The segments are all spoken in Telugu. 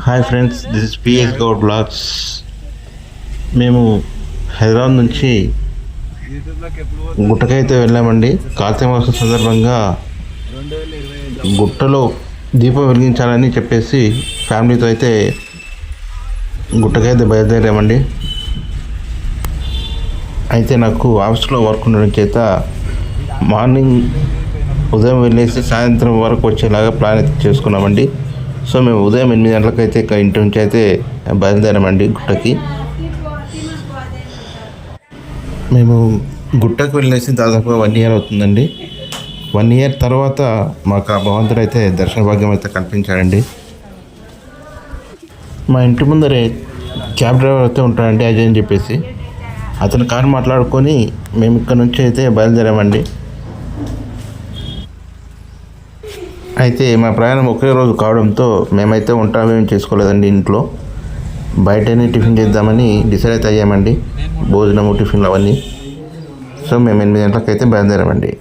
Hi friends, this is PS Goud blogs. మేము హైదరాబాద్ నుంచి గుట్టకైతే వెళ్ళామండి. కార్తీక మాసం సందర్భంగా గుట్టలో దీపం వెలిగించాలని చెప్పేసి ఫ్యామిలీతో అయితే గుట్టకైతే బయలుదేరామండి. అయితే నాకు ఆఫీస్లో వర్క్ ఉండడం చేత మార్నింగ్ ఉదయం వెళ్ళేసి సాయంత్రం వరకు వచ్చేలాగా ప్లాన్ అయితే చేసుకున్నామండి. సో మేము ఉదయం 8 గంటలకైతే ఇంటి నుంచి అయితే బయలుదేరామండి గుట్టకి. మేము గుట్టకు వెళ్ళేసి దాదాపుగా 1 ఇయర్ అవుతుందండి. 1 ఇయర్ తర్వాత మాకు ఆ భగవంతుడు అయితే దర్శన భాగ్యం అయితే కల్పించాడండి. మా ఇంటి ముందరే క్యాబ్ డ్రైవర్ అయితే ఉంటాడండి, అజయ్ అని చెప్పేసి. అతను కారు మాట్లాడుకొని మేము ఇక్కడ నుంచి అయితే బయలుదేరామండి. అయితే మా ప్రయాణం ఒకే రోజు కావడంతో మేమైతే వంట ఏం చేసుకోలేదండి. ఇంట్లో బయటనే టిఫిన్ చేద్దామని డిసైడ్ అయితే అయ్యామండి. భోజనము టిఫిన్లు అవన్నీ. సో మేము 8 గంటలకైతే బయలుదేరామండి.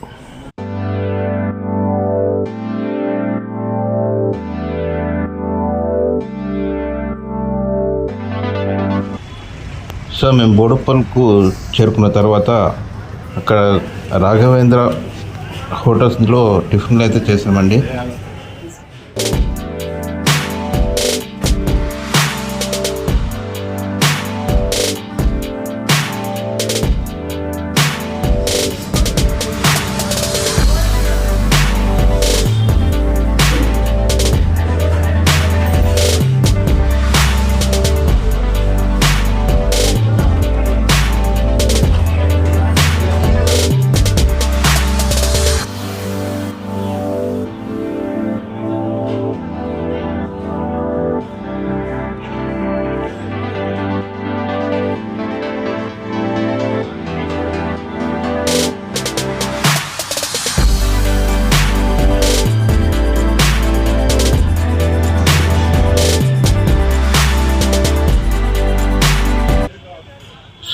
సో మేము బోడుప్పల్కు చేరుకున్న తర్వాత అక్కడ రాఘవేంద్ర హోటల్స్లో టిఫిన్లు అయితే చేసామండి.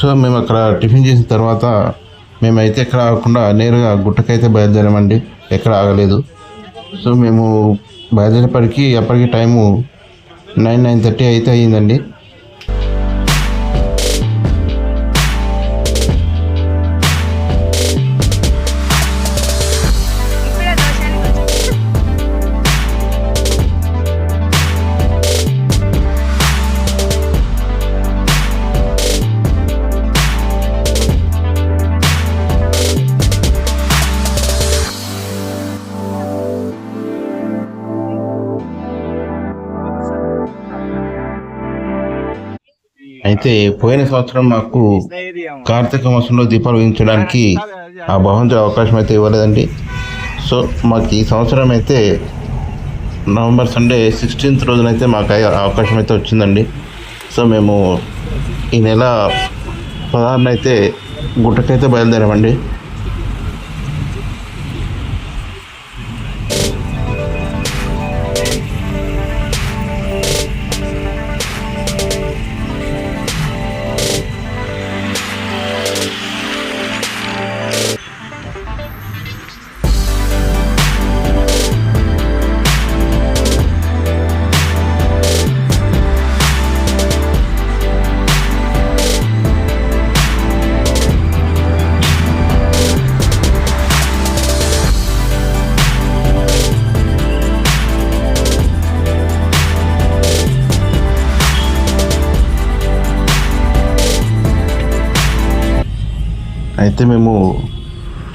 సో మేము అక్కడ టిఫిన్ చేసిన తర్వాత మేమైతే ఎక్కడ ఆగకుండా నేరుగా గుట్టకైతే బయలుదేరామండి. ఎక్కడ ఆగలేదు. సో మేము బయలుదేరేపటికి అప్పటికి టైము 9:30 అయితే అయ్యిందండి. అయితే పోయిన సంవత్సరం మాకు కార్తీక మాసంలో దీపాలు వెలిగించడానికి ఆ భగవంతుడి అవకాశం అయితే ఇవ్వలేదండి. సో మాకు ఈ సంవత్సరం అయితే నవంబర్ సండే 16th రోజునైతే మాకు అవకాశం అయితే వచ్చిందండి. సో మేము ఈ నెల 16న అయితే గుట్టకైతే బయలుదేరామండి. అయితే మేము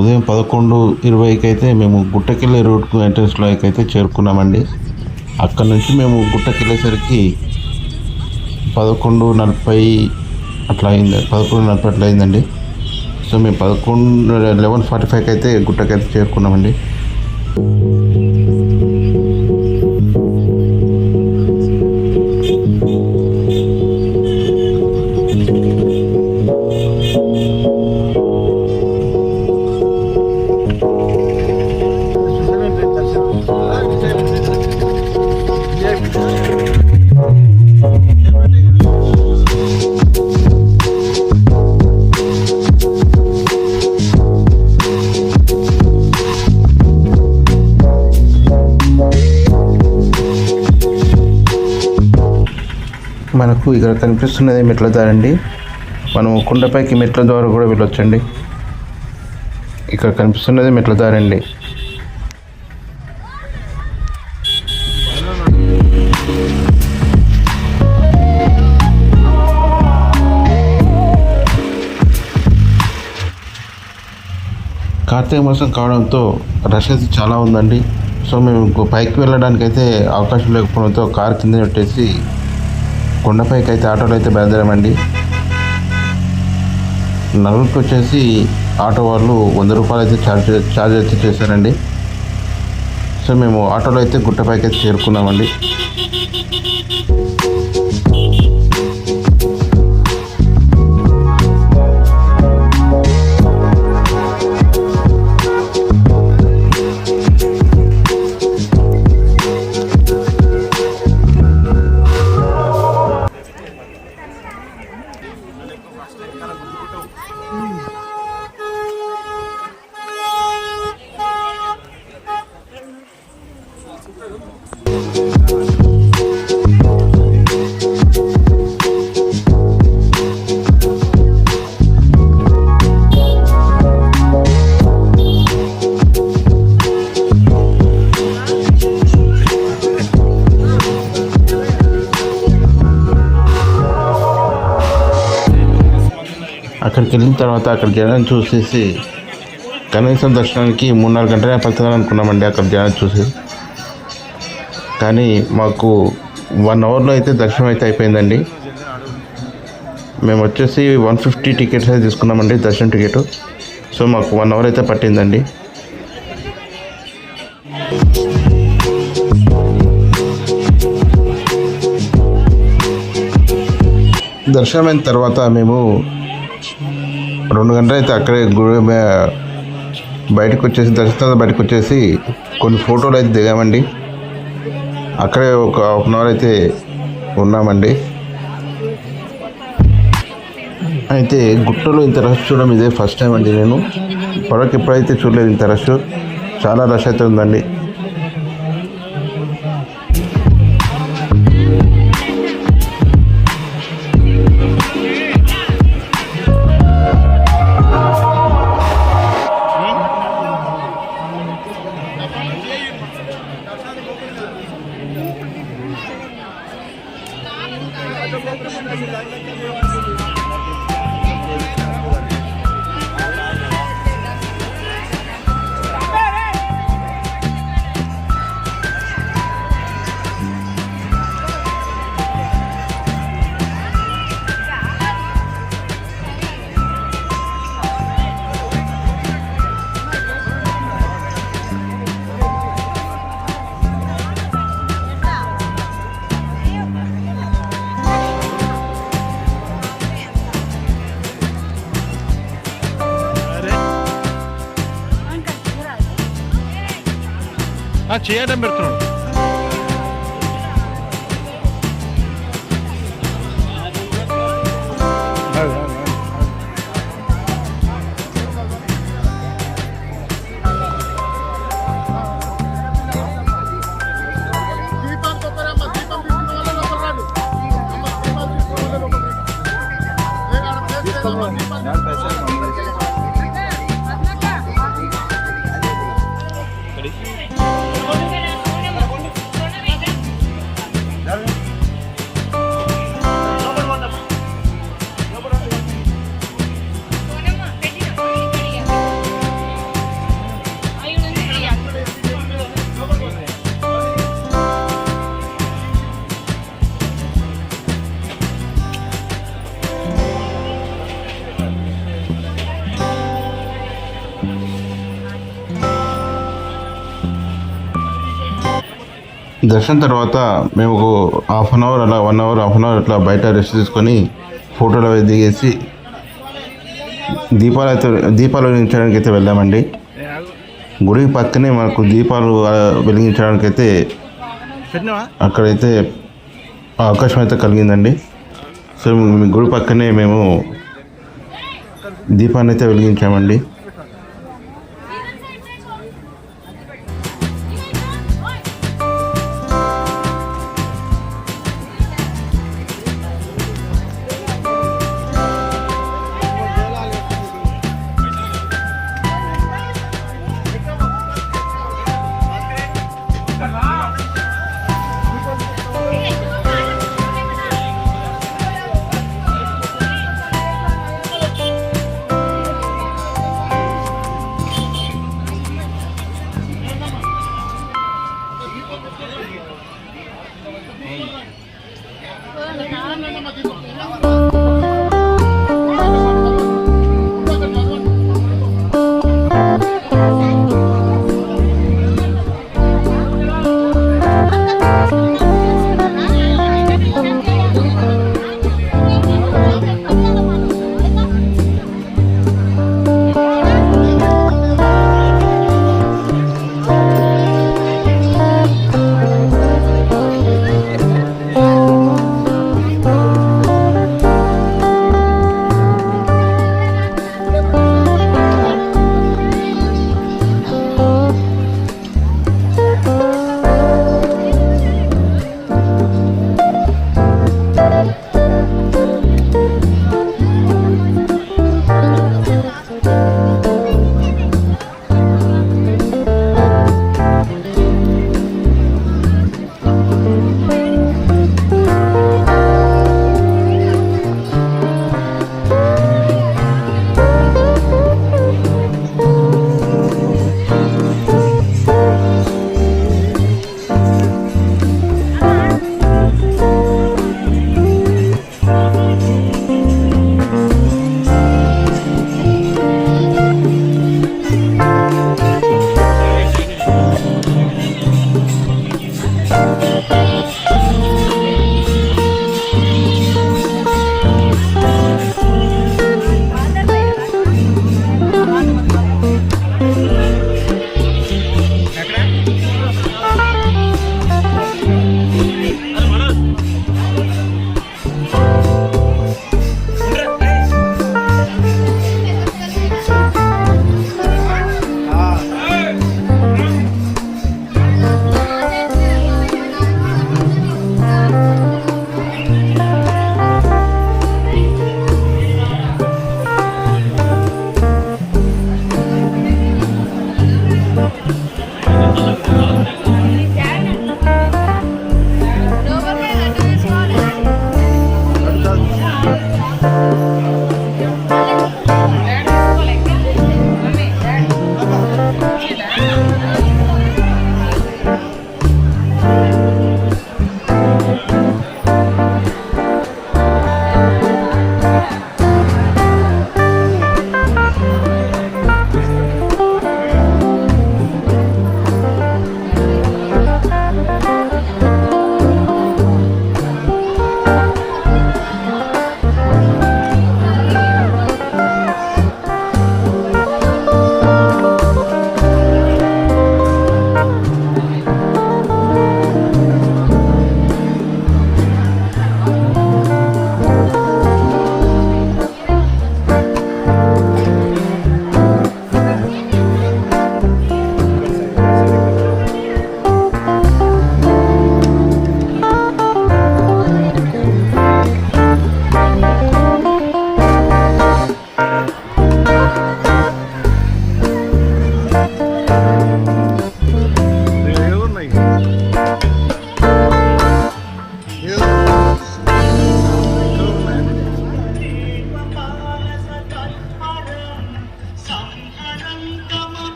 ఉదయం 11:20కి అయితే మేము గుట్టకెళ్ళే రూట్కు ఎంట్రన్స్లోకి అయితే చేరుకున్నామండి. అక్కడ నుంచి మేము గుట్టకెళ్ళేసరికి 11:40 అట్లా అయింది. 11:40 అట్లా అయిందండి. సో మేము 11:45కి అయితే గుట్టకైతే చేరుకున్నామండి. మనకు ఇక్కడ కనిపిస్తున్నది మెట్ల దారి అండి. మనం కొండపైకి మెట్ల ద్వారా కూడా వెళ్ళొచ్చండి. ఇక్కడ కనిపిస్తున్నది మెట్ల దారి అండి. కార్తీక మాసం కావడంతో రష్ అయితే చాలా ఉందండి. సో మేము పైకి వెళ్ళడానికి అయితే అవకాశం లేకపోవడంతో కార్ కింద పెట్టేసి కొండపైకి అయితే ఆటోలో అయితే బయలుదేరామండి. నలుగురికి వచ్చేసి ఆటో వాళ్ళు 100 రూపాయలు అయితే ఛార్జ్ అయితే చేశారండి. సో మేము ఆటోలో అయితే గుట్టపైకి అయితే చేరుకున్నామండి. అక్కడికి వెళ్ళిన తర్వాత అక్కడ జనాన్ని చూసేసి కనీసం దర్శనానికి 3-4 గంటలే పడుతుందని అనుకున్నామండి. అక్కడ జనాన్ని చూసి కానీ మాకు 1 అవర్లో అయితే దర్శనం అయితే అయిపోయిందండి. మేము వచ్చేసి 150 టికెట్స్ అయితే తీసుకున్నామండి దర్శనం టికెట్. సో మాకు 1 అవర్ అయితే పట్టిందండి. దర్శనం అయిన తర్వాత మేము 2 గంటలు అయితే అక్కడే గుడి బయటకు వచ్చేసి దర్శనం బయటకు వచ్చేసి కొన్ని ఫోటోలు అయితే దిగామండి. అక్కడే ఒక 1 అవర్ అయితే ఉన్నామండి. అయితే గుట్టలో ఇంత రష్ చూడడం ఇదే ఫస్ట్ టైం అండి. నేను పొరకు ఎప్పుడైతే చూడలేదు ఇంత రష్. చాలా రష్ అయితే ఉందండి. చేయడం పెడుతున్నాడు. దర్శనం తర్వాత మేము ఒక 1/2 అవర్ అలా 1 అవర్ 1/2 అవర్ అట్లా బయట రెస్ట్ తీసుకొని ఫోటోలు అవి దిగేసి దీపాలు వెలిగించడానికి అయితే వెళ్ళామండి. గుడి పక్కనే మనకు దీపాలు వెలిగించడానికి అయితే అక్కడైతే అవకాశం అయితే కలిగిందండి. సో గుడి పక్కనే మేము దీపాన్ని అయితే వెలిగించామండి.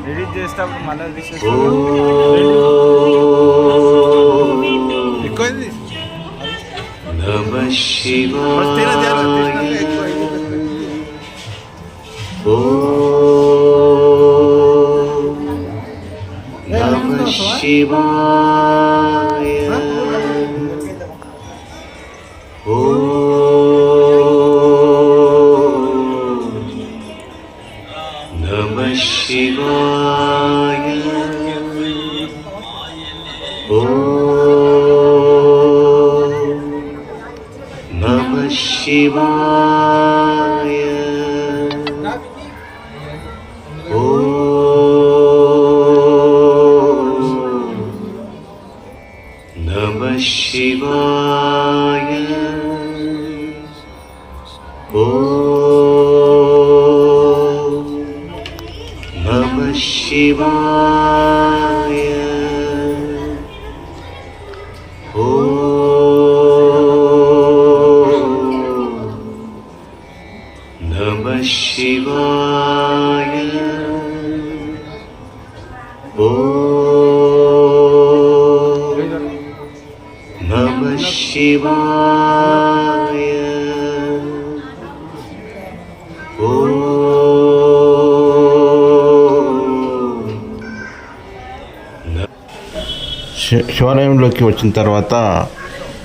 ఎడిట్ చేసేటప్పుడు మళ్ళీ తీసేసి ఎక్కువైంది. నమః శివాయ నమః శివాయ నమః శివాయ నమః శివాయ నమః శివాయ నమః శివాయ నమః శివాయ శివాయ ఓం శివాలయంలోకి వచ్చిన తర్వాత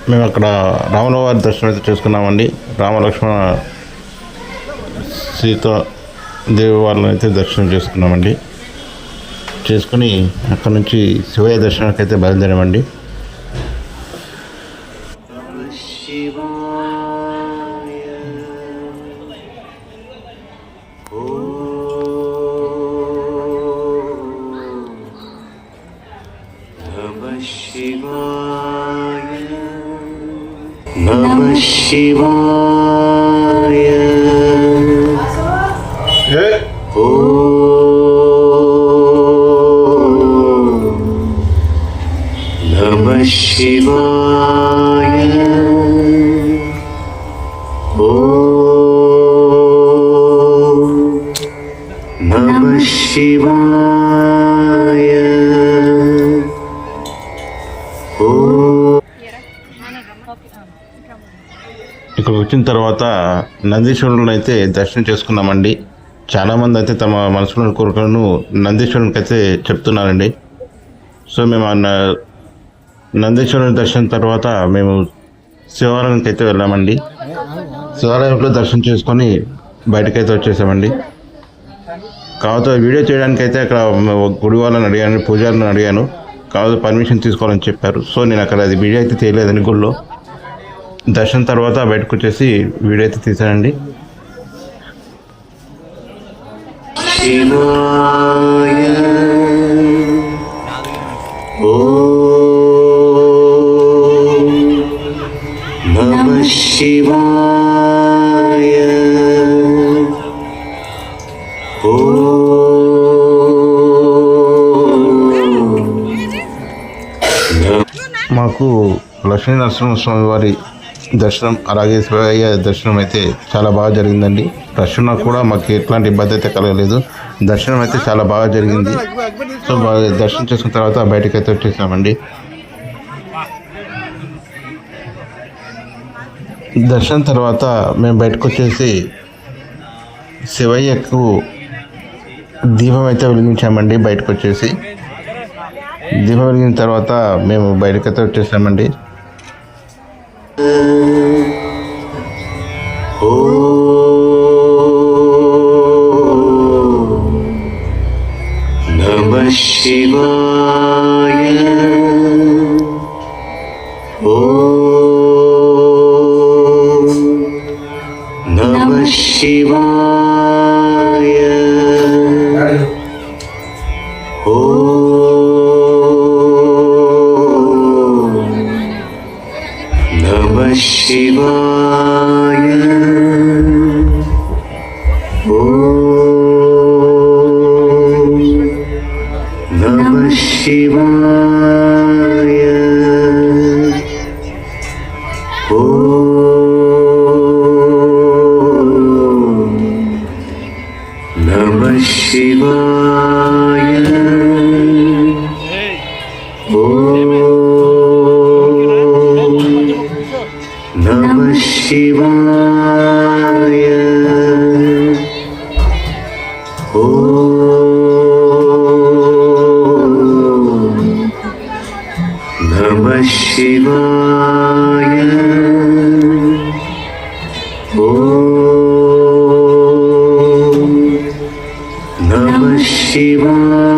మేము అక్కడ రాముల వారి దర్శనం అయితే చేసుకున్నామండి. రామలక్ష్మణ సీత దేవి వాళ్ళని అయితే దర్శనం చేసుకున్నామండి. చేసుకుని అక్కడ నుంచి శివయ్య దర్శనానికి అయితే బయలుదేరామండి. శివాయ ఓం నమః శివాయ నమః శివాయ నమః శివాయ నమః శివాయ ఇక్కడికి వచ్చిన తర్వాత నందీశ్వరులను అయితే దర్శనం చేసుకున్నామండి. చాలామంది అయితే తమ మనసులోని కోరికలను నందీశ్వరునికి అయితే చెప్తున్నారండి. సో మేము నందీశ్వరుని దర్శనం తర్వాత మేము శివాలయానికి అయితే వెళ్ళామండి. శివాలయంలో దర్శనం చేసుకొని బయటకైతే వచ్చేసామండి. కాకపోతే వీడియో చేయడానికి అయితే అక్కడ గుడి వాళ్ళని అడిగాను, పూజారులను అడిగాను. కాకపోతే పర్మిషన్ తీసుకోవాలని చెప్పారు. సో నేను అక్కడ అది వీడియో అయితే తీయలేదని గుళ్ళో. దర్శనం తర్వాత బయటకు వచ్చేసి వీడియో అయితే తీసానండి. శివాయ ఓం నమః శివాయ మాకు లక్ష్మీ నరసింహస్వామి వారి దర్శనం అలాగే శివయ్య దర్శనం అయితే చాలా బాగా జరిగిందండి. దర్శనం కూడా మాకు ఎట్లాంటి ఇబ్బంది అయితే కలగలేదు. దర్శనం అయితే చాలా బాగా జరిగింది. సో దర్శనం చేసుకున్న తర్వాత బయటకు అయితే వచ్చేసామండి. దర్శనం తర్వాత మేము బయటకు వచ్చేసి శివయ్యకు దీపం అయితే వెలిగించామండి. బయటకు వచ్చేసి దీపం వెలిగిన తర్వాత మేము బయటకైతే వచ్చేసామండి. నమః శివాయ ఓం నమః శివాయ నమః శివాయ నమః శివాయ నమః శివాయ నమః శివాయ నమః శివాయ నమః శివాయ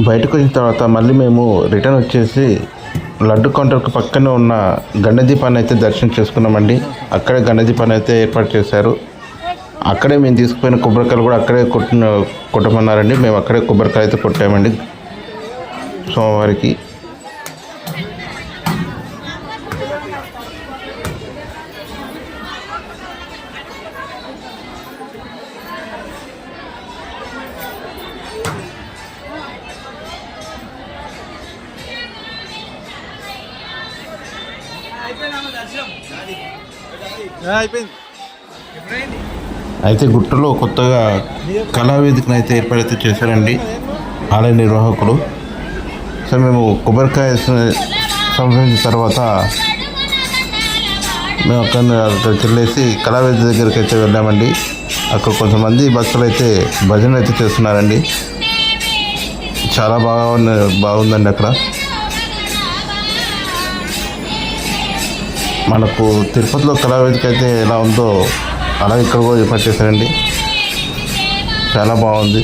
బయటకు వచ్చిన తర్వాత మళ్ళీ మేము రిటర్న్ వచ్చేసి లడ్డు కౌంటర్కి పక్కనే ఉన్న గణదీపాన్ని అయితే దర్శనం చేసుకున్నామండి. అక్కడే గణదీపాన్ని అయితే ఏర్పాటు చేశారు. అక్కడే మేము తీసుకుపోయిన కొబ్బరికాయలు కూడా అక్కడే కొట్టమన్నారండి. మేము అక్కడే కొబ్బరికాయ అయితే కొట్టామండి సోమవారికి. అయిపోయింది. ఎప్పుడైంది? అయితే గుట్టలో కొత్తగా కళావేదికను అయితే ఏర్పాటైతే చేశారండి ఆలయ నిర్వాహకులు. సో మేము కొబ్బరికాయ సంహరించిన తర్వాత మేము అక్కడికి వెళ్ళేసి కళావేదిక దగ్గరికి అయితే వెళ్ళామండి. అక్కడ కొంతమంది భక్తులు అయితే భజన అయితే చేస్తున్నారండి. చాలా బాగుందండి అక్కడ. మనకు తిరుపతిలో కళావేదిక అయితే ఎలా ఉందో అలా ఇక్కడ కూడా ఏర్పాటు చేశారండి. చాలా బాగుంది.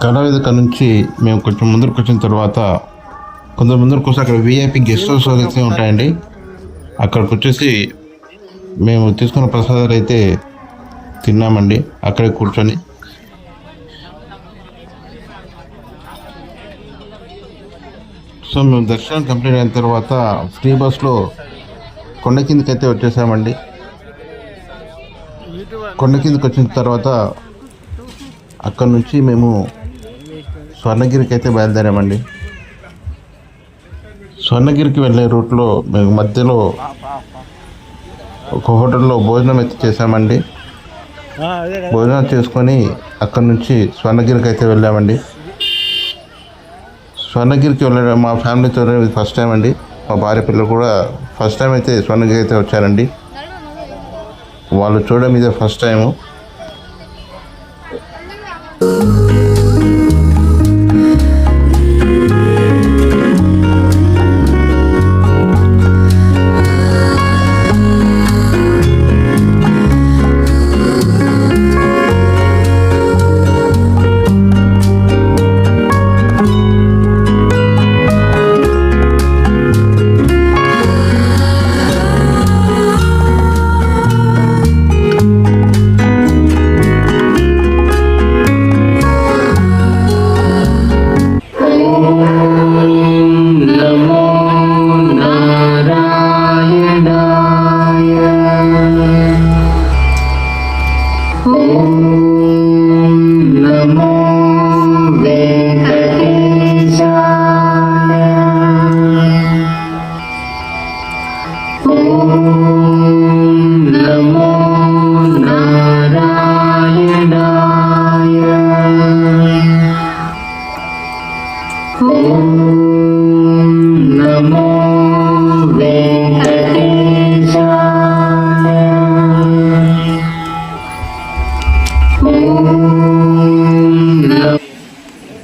కళావేదిక నుంచి మేము కొంచెం ముందరకు వచ్చిన తర్వాత కొంచెం ముందరకు వస్తే అక్కడ విఐపి గెస్ట్ హౌస్ అయితే ఉంటాయండి. అక్కడికి వచ్చేసి మేము తీసుకున్న ప్రసాదాలు అయితే తిన్నామండి అక్కడే కూర్చొని. సో మేము దర్శనం కంప్లీట్ అయిన తర్వాత ఫ్రీ బస్లో కొండ కిందకి అయితే వచ్చేసామండి. కొండ కిందకి వచ్చిన తర్వాత అక్కడ నుంచి మేము స్వర్ణగిరికి అయితే బయలుదేరామండి. స్వర్ణగిరికి వెళ్ళే రూట్లో మేము మధ్యలో ఒక హోటల్లో భోజనం అయితే చేసామండి. భోజనం చేసుకొని అక్కడ నుంచి స్వర్ణగిరికి అయితే వెళ్ళామండి. స్వర్ణగిరికి వెళ్ళడం మా ఫ్యామిలీతో ఫస్ట్ టైం అండి. మా భార్య పిల్లలు కూడా ఫస్ట్ టైం అయితే స్వర్ణగిరి అయితే వచ్చారండి. వాళ్ళు చూడడం ఇదే ఫస్ట్ టైము.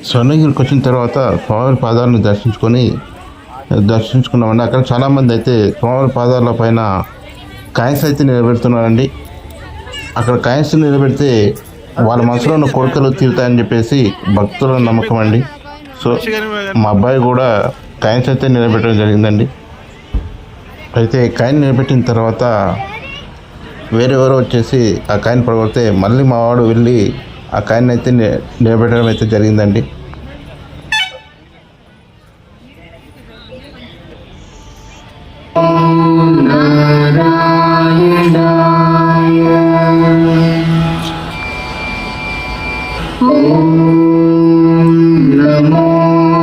స్వర్ణగిరికి వచ్చిన తర్వాత స్వామి పాదాలను దర్శించుకున్నామండి. అక్కడ చాలామంది అయితే స్వామి పాదాల పైన కాయిన్స్ అయితే నిలబెడుతున్నారండి. అక్కడ కాయిన్స్ నిలబెడితే వాళ్ళ మనసులో ఉన్న కోరికలు తీరుతాయని చెప్పేసి భక్తుల నమ్మకం అండి. సో మా అబ్బాయి కూడా కాయిన్స్ అయితే నిలబెట్టడం జరిగిందండి. అయితే కాయిన్ నిలబెట్టిన తర్వాత వేరెవరో వచ్చేసి ఆ కాయిన్ పడగొడితే మళ్ళీ మా వాడు వెళ్ళి ఆ కాయిన్ అయితే నిలబెట్టడం అయితే జరిగిందండి. నమో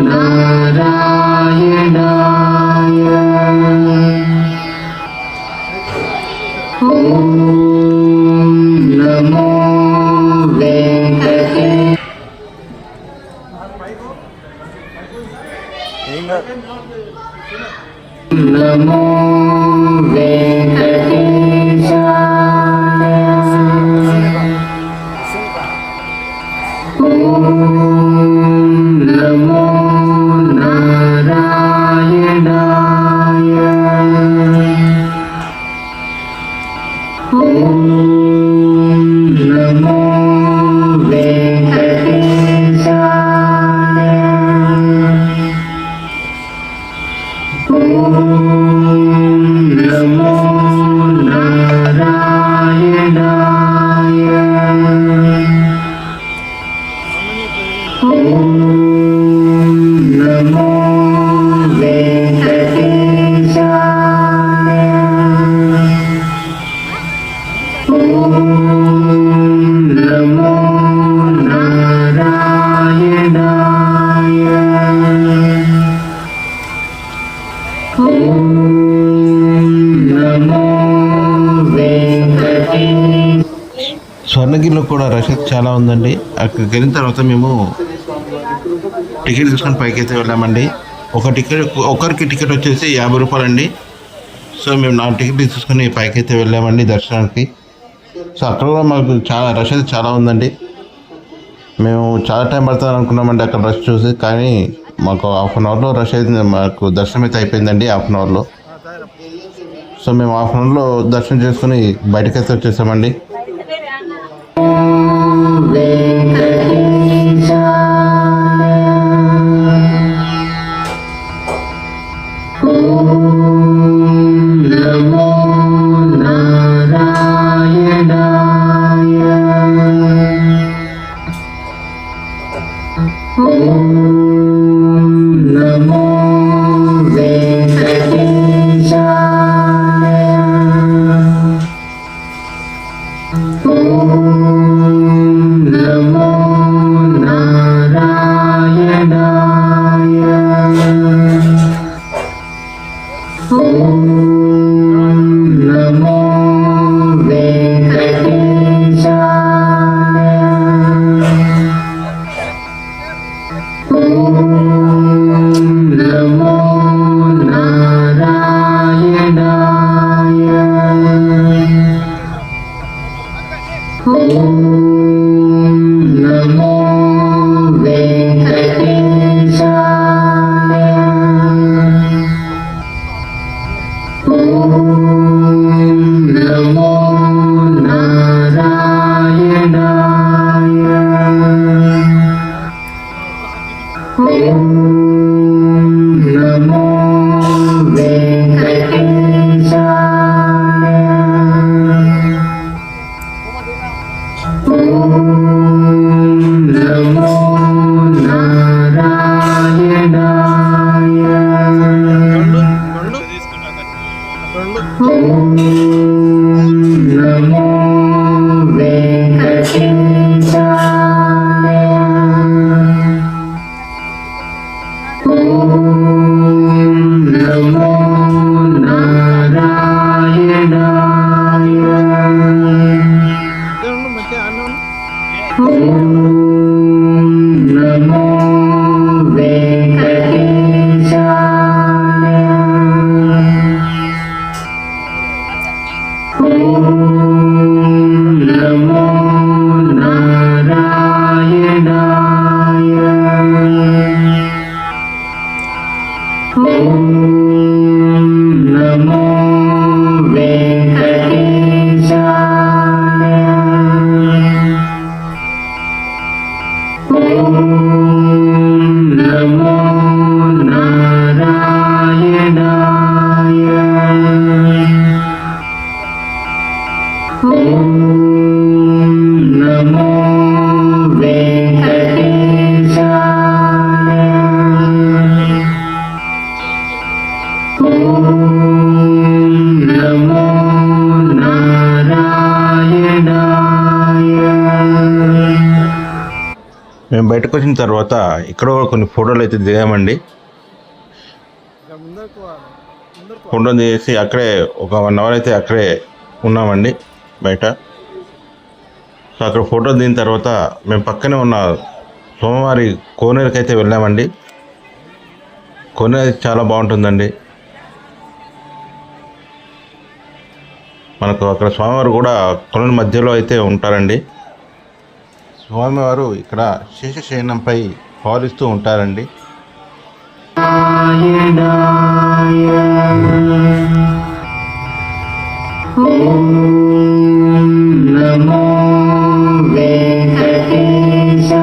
నారాయణాయ. నమో నారాయణాయ నమో వెంకటేశాయ నమో నారాయణాయ నమో వెంకటేశాయ. స్వర్ణగిరిలో కూడా రష్ అయితే చాలా ఉందండి. అక్కడికి వెళ్ళిన తర్వాత మేము టికెట్ తీసుకొని పైకి అయితే వెళ్ళామండి. ఒకరికి టికెట్ వచ్చేసి 50 రూపాయలు అండి. సో మేము 4 టికెట్ తీసుకొని పైకి అయితే వెళ్ళామండి దర్శనానికి. సో అక్కడ కూడా మాకు చాలా రష్ అయితే చాలా ఉందండి. మేము చాలా టైం పడుతుంది అనుకున్నామండి అక్కడ రష్ చూసి, కానీ మాకు హాఫ్ అన్ అవర్లో రష్ అయితే మాకు దర్శనం అయితే అయిపోయిందండి హాఫ్ అన్ అవర్లో. సో మేము హాఫ్ అన్ అవర్లో దర్శనం చేసుకుని బయటకు అయితే వచ్చేసామండి. నమో నారాయణాయ నమో వెంకటేశాయ నమో నారాయణాయ నమో వెంకటేశాయ నమో నారాయణాయ నమో వెంకటేశాయ నమో నారాయణాయ నమో వెంకటేశాయ నమో నారాయణాయ నమో వెంకటేశాయ నమో నారాయణాయ నమో వెంకటేశాయ నమో నారాయణాయ నమో వెంకటేశాయ నమో నారాయణాయ నమో వెంకటేశాయ నమో నారాయణాయ. మేము బయటకు వచ్చిన తర్వాత ఇక్కడ కూడా కొన్ని ఫోటోలు అయితే దిగామండి. ఫోటో దిగేసి అక్కడే ఒక 1 అవర్ అయితే అక్కడే ఉన్నామండి బయట. సో అక్కడ ఫోటో దిగిన తర్వాత మేము పక్కనే ఉన్న సోమవారి కోనేరుకి అయితే వెళ్ళామండి. కోనేరు చాలా బాగుంటుందండి. మనకు అక్కడ స్వామివారు కూడా కొలను మధ్యలో అయితే ఉంటారండి. స్వామివారు ఇక్కడ శేషశయనంపై పాలిస్తూ ఉంటారండి. నమో వెంకటేశాయ.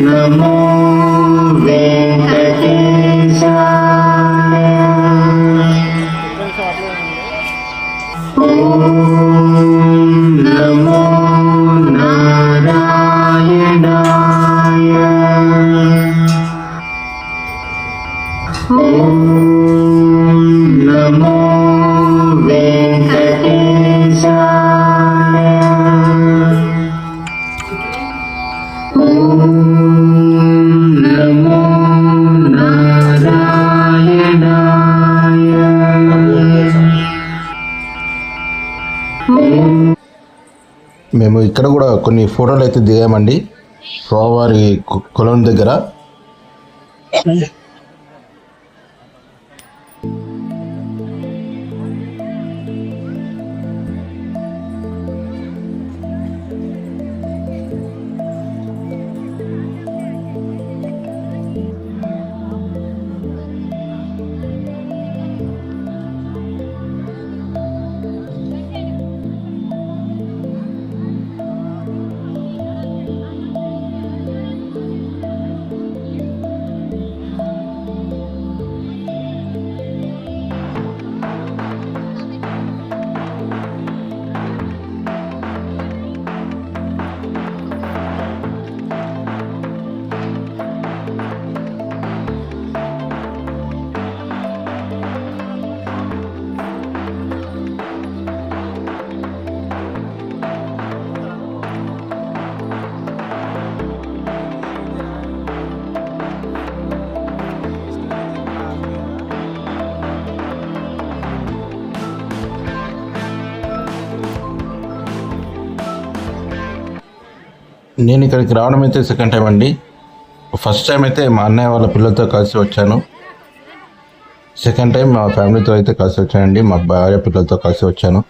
నమో వెంకటేశాయ. ఓం నమో నారాయణాయ. ఓం నమో వెంకటేశాయ. ఓం నమో నారాయణాయ. మేము ఇక్కడ కూడా కొన్ని ఫోటోలు అయితే దిగామండి స్వామివారి కొలం దగ్గర. నేను ఇక్కడికి రావడం అయితే సెకండ్ టైం అండి. ఫస్ట్ టైం అయితే మా అన్నయ్య వాళ్ళ పిల్లలతో కలిసి వచ్చాను. సెకండ్ టైం మా ఫ్యామిలీతో అయితే కలిసి వచ్చానండి, మా భార్య పిల్లలతో కలిసి వచ్చాను.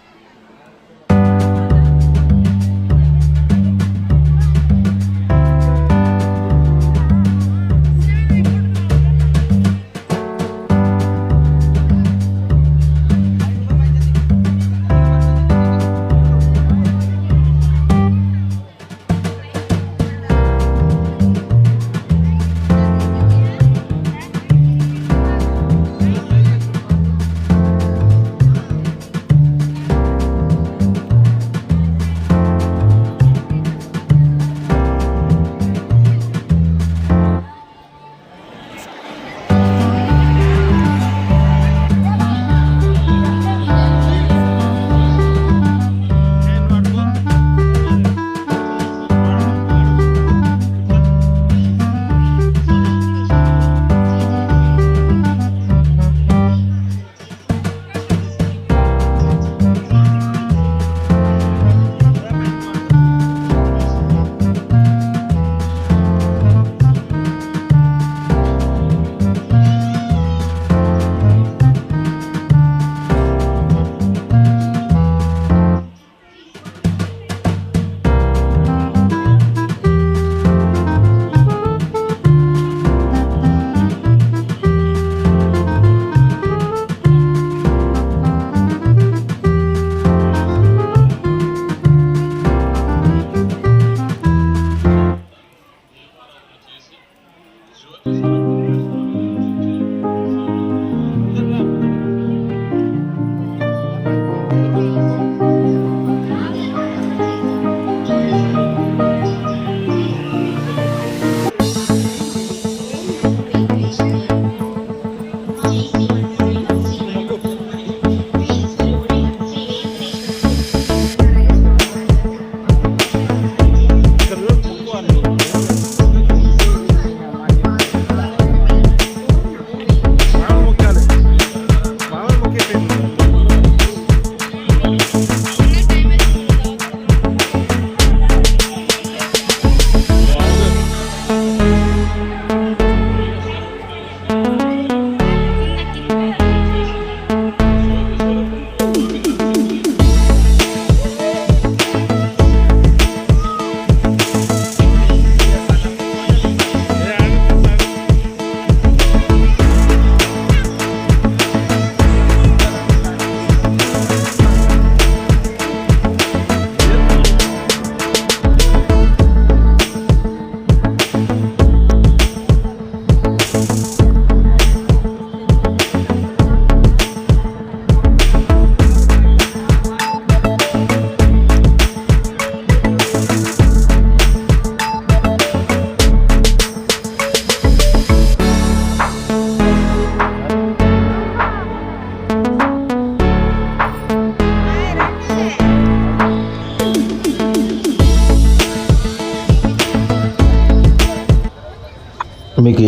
మీకు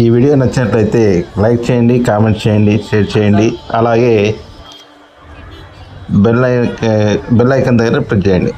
ఈ వీడియో నచ్చినట్లయితే లైక్ చేయండి, కామెంట్ చేయండి, షేర్ చేయండి. అలాగే బెల్ ఐకాన్ దగ్గర ప్రెస్ చేయండి.